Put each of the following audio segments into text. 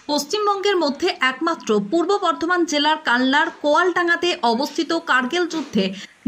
পশ্চিমবঙ্গের মধ্যে একমাত্র পূর্ব বর্ধমান জেলার কালনার কোয়ালডাঙ্গাতে অবস্থিত কার্গিল যুদ্ধে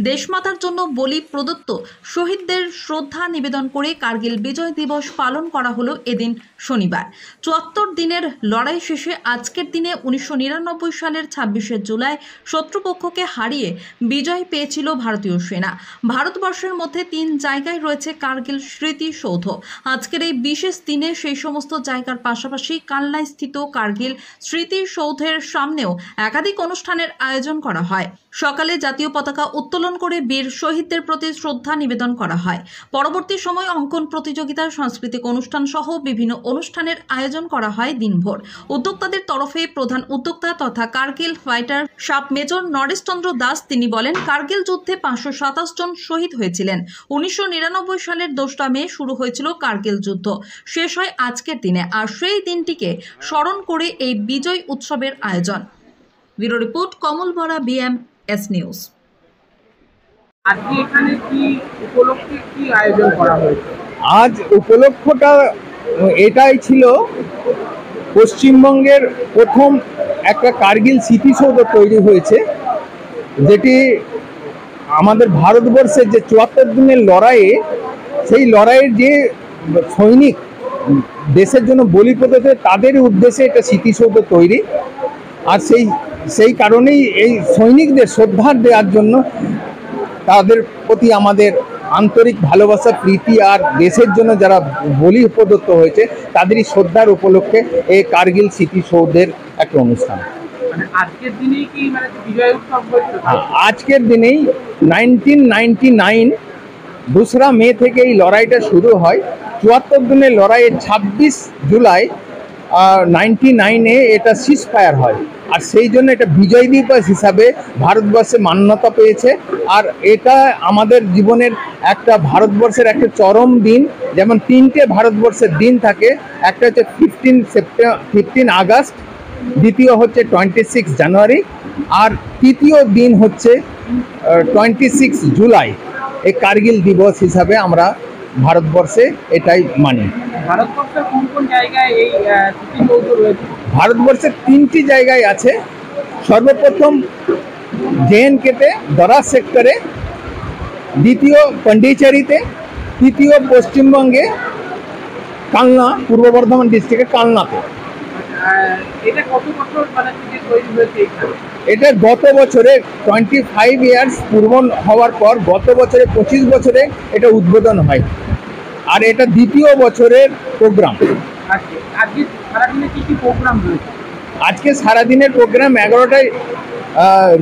দেশমাতার জন্য বলি প্রদত্ত শহীদদের শ্রদ্ধা নিবেদন করে কার্গিল বিজয় দিবস পালন করা হলো এদিন শনিবার। ৭৪ দিনের লড়াই শেষে আজকের দিনে ১৯৯৯ সালের ২৬শে জুলাই শত্রুপক্ষকে হারিয়ে বিজয় পেয়েছিল ভারতীয় সেনা। ভারতবর্ষের মধ্যে ৩ জায়গায় রয়েছে কার্গিল স্মৃতিসৌধ। আজকের এই বিশেষ দিনে সেই সমস্ত জায়গার পাশাপাশি কালনায় স্থিত কার্গিল স্মৃতিসৌধের সামনেও একাধিক অনুষ্ঠানের আয়োজন করা হয়। সকালে জাতীয় পতাকা উত্তোলন করে বীর শহীদদের প্রতি শ্রদ্ধা নিবেদন করা হয়। পরবর্তী সময় অঙ্কন প্রতিযোগিতা, সাংস্কৃতিক অনুষ্ঠান সহ বিভিন্ন অনুষ্ঠানের আয়োজন করা হয় দিনভর। উদ্যোক্তাদের তরফে প্রধান উদ্যোক্তা তথা Kargil fighter sub major Nareshchandra Das তিনি বলেন, কার্গিল যুদ্ধে ৫২৭ জন শহীদ হয়েছিলেন। ১৯৯৯ সালের ২রা মে শুরু হয়েছিল কার্গিল যুদ্ধ, শেষ হয় আজকের দিনে। আর সেই দিনটিকে স্মরণ করে এই বিজয় উৎসবের আয়োজন। ব্যুরো রিপোর্ট, কমল বরা, BMS নিউজ। আজকে এখানে কি উপলক্ষে কি আয়োজন করা হয়েছে? আজ উপলক্ষটা এটাই ছিল, পশ্চিমবঙ্গের প্রথম একটা কার্গিল স্মৃতিসৌধ তৈরি হয়েছে, যেটি আমাদের ভারতবর্ষের যে ৭৪ দিনের লড়াইয়ে, সেই লড়াইয়ের যে সৈনিক দেশের জন্য বলি প্রদত্ত তাদের উদ্দেশ্যে এটা স্মৃতিসৌধ তৈরি। আর সেই কারণেই এই সৈনিকদের শ্রদ্ধা দেওয়ার জন্য, তাদের প্রতি আমাদের আন্তরিক ভালোবাসা, প্রীতি, আর দেশের জন্য যারা বলি প্রদত্ত হয়েছে তাদেরই শ্রদ্ধার উপলক্ষে এই কার্গিল স্মৃতিসৌধের একটা অনুষ্ঠান। আজকের দিনেই কি বিজয় উৎসব হয়েছে? আজকের দিনেই 1999 ২রা মে থেকে এই লড়াইটা শুরু হয়। ৭৪ দিনের লড়াইয়ের ২৬ জুলাই 99-এ এটা সিজ ফায়ার হয়। আর সেই জন্য এটা বিজয় দিবস হিসাবে ভারতবর্ষে মান্যতা পেয়েছে। আর এটা আমাদের জীবনের একটা, ভারতবর্ষের একটা চরম দিন। যেমন 3টে ভারতবর্ষের দিন থাকে, একটা হচ্ছে 15 আগস্ট, দ্বিতীয় হচ্ছে 26 জানুয়ারি, আর তৃতীয় দিন হচ্ছে 26 জুলাই। এই কার্গিল দিবস হিসাবে আমরা ভারতবর্ষে এটাই মানি। ভারতবর্ষের কোন কোন জায়গায় এই স্মৃতিসৌধ রয়েছে? ভারতবর্ষের 3টি জায়গায় আছে। সর্বপ্রথম JNK-তে দরাজ সেক্টরে, দ্বিতীয় পন্ডিচেরিতে, তৃতীয় পশ্চিমবঙ্গে কালনা, পূর্ব বর্ধমান ডিস্ট্রিক্টের কালনাতে। এটা কত বছর থেকে তৈরি হয়েছে এখানে? এটা গত বছরে 25 ইয়ার্স পূর্ণ হওয়ার পর গত বছরে 25 বছরে এটা উদ্বোধন হয়। আর এটা দ্বিতীয় বছরের প্রোগ্রাম। আজকে সারাদিনে কি কি প্রোগ্রাম রয়েছে? আজকে সারাদিনের প্রোগ্রাম 11টায়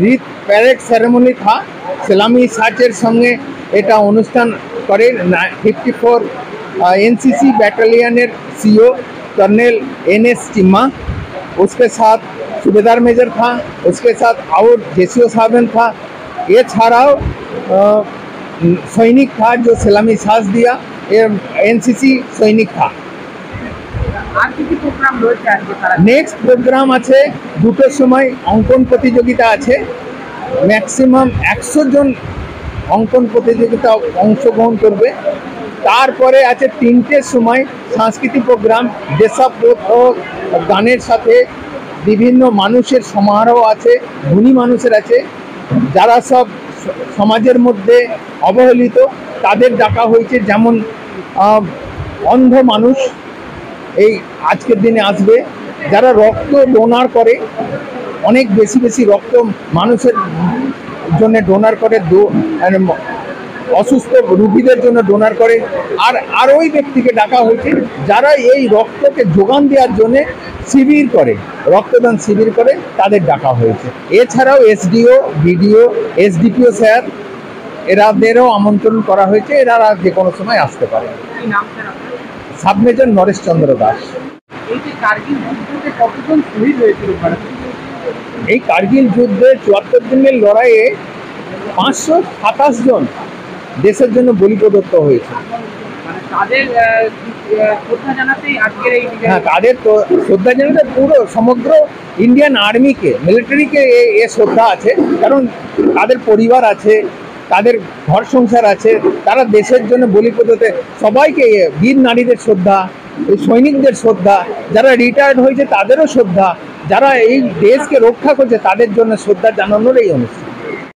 রিট প্যারেড সেরেমনি থা, সেলামি সার্চের সঙ্গে এটা অনুষ্ঠান করে 54 NCC battalion CO colonel NS Cheema, उसके साथ सूबेदार मेजर था, उसके साथ और JCO साहब था। ये छाड़ाओ सैनिक था जो सलामी सांस दिया, ये NCC सैनिक था। नेक्स्ट प्रोग्राम আছে 2টোর সময় অঙ্কন প্রতিযোগিতা আছে। ম্যাক্সিমাম 100 জন অঙ্কন প্রতিযোগিতা অংশগ্রহণ করবে। তারপরে আছে 3টের সময় সাংস্কৃতিক প্রোগ্রাম, দেশাত্মবোধক গানের সাথে বিভিন্ন মানুষের সমারোহ আছে, গুণী মানুষের আছে, যারা সব সমাজের মধ্যে অবহেলিত তাদের ডাকা হয়েছে। যেমন অন্ধ মানুষ এই আজকের দিনে আসবে, যারা রক্ত ডোনার করে, অনেক বেশি রক্ত মানুষের জন্য ডোনার করে, অসুস্থ রোগীদের জন্য ডোনার করে। আর ওই ব্যক্তিকে ডাকা হয়েছে যারা এই রক্তকে যোগান দেওয়ার জন্য শিবির করে, রক্তদান শিবির করে, তাদের ডাকা হয়েছে। এছাড়াও SDO, BDO, SDPO স্যার এরাদেরও আমন্ত্রণ করা হয়েছে, এরা যে কোনো সময় আসতে পারে। Sub major Nareshchandra Das. এই কার্গিল যুদ্ধে ৭৪ দিনের লড়াইয়ে ৫২৭ জন দেশের জন্য বলি প্রদত্ত হয়েছে। হ্যাঁ, তাদের শ্রদ্ধা জানাতে পুরো সমগ্র ইন্ডিয়ান আর্মিকে, মিলিটারিকে এ শ্রদ্ধা আছে। কারণ তাদের পরিবার আছে, তাদের ঘর সংসার আছে, তারা দেশের জন্য বলি প্রদত্ত, সবাইকে বীর নারীদের শ্রদ্ধা, এই সৈনিকদের শ্রদ্ধা, যারা রিটায়ার্ড হয়েছে তাদেরও শ্রদ্ধা, যারা এই দেশকে রক্ষা করছে তাদের জন্য শ্রদ্ধা জানানোর এই অনুষ্ঠান।